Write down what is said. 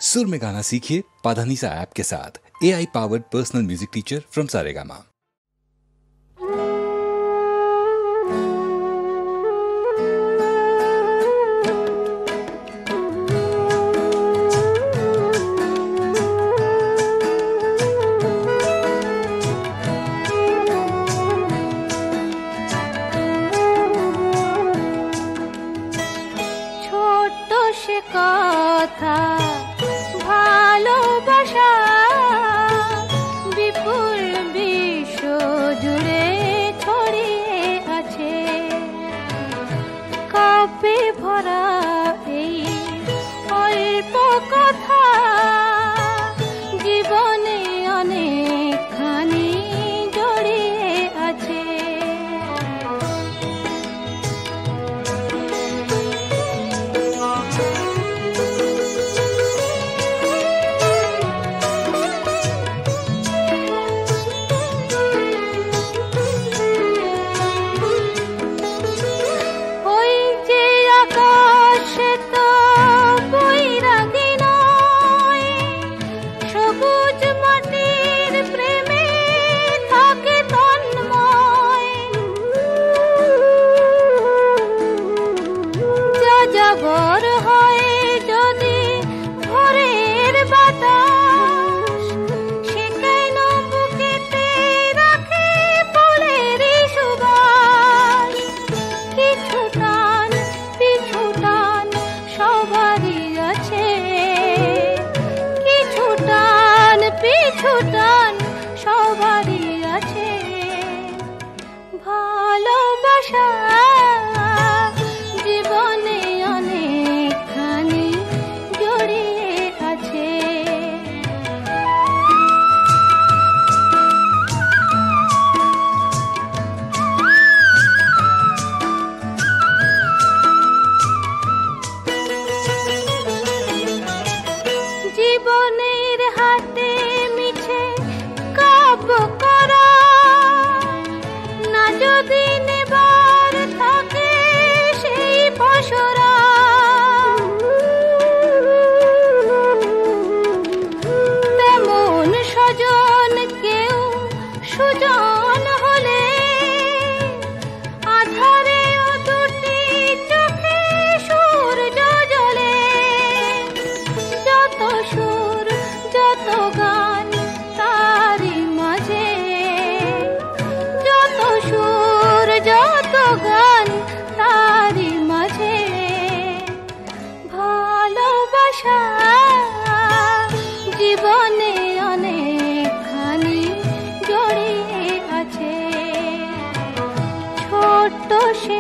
सुर में गाना सीखिए पाधानीसा ऐप के साथ। AI powered personal music teacher from Saregama. কথা ভালোবাসা বিপুল বিশ্ব জুড়ে ছড়িয়ে আছে, কাব্যে ভরা এই অল্প কথা জীবনে অনেকখানি জড়িয়ে আছে। ভালোবাসা জীবনে অনেকখানি জড়িয়ে আছে। জীবনের হাতে মিছে কাব্য করা যদি নেবার থাকে সেই পশরা, তেমন স্বজন কেউ সুজন হলে আধারে ও দুটি চোখে সূর্য জ্বলে। যত সুর যত গান তারি মাঝে, যত সুর যত গান তারি মাঝে ভালোবাসা জীবনে অনেকখানি জড়িয়ে আছে। ছোট্ট সে